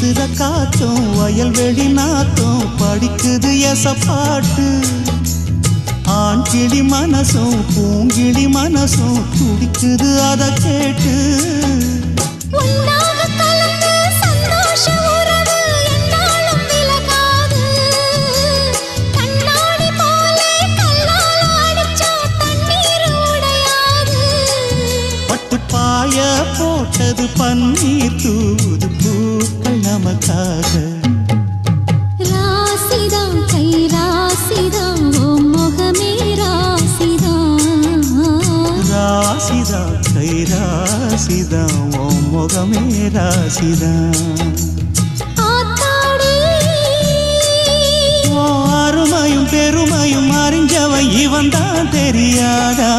வீசுற காத்தும் வயல்வெளி நாத்தும் படிக்குது எசப்பாட்டு ஆண் கிளி மனசும் பூங்கிளி மனசும் துடிக்குது அத கேட்டு பாய போட்டது பன்னீர் தூது பூக்கள் நமக்காக ராசிதான் கை ராசிதான் ஓ முகமே ராசிதான் ராசிதான் கை ராசிதான் ஓ முகமே ராசிதான் அருமையும் பெருமையும் அறிஞ்சவன் இவன் தான் தெரியாதா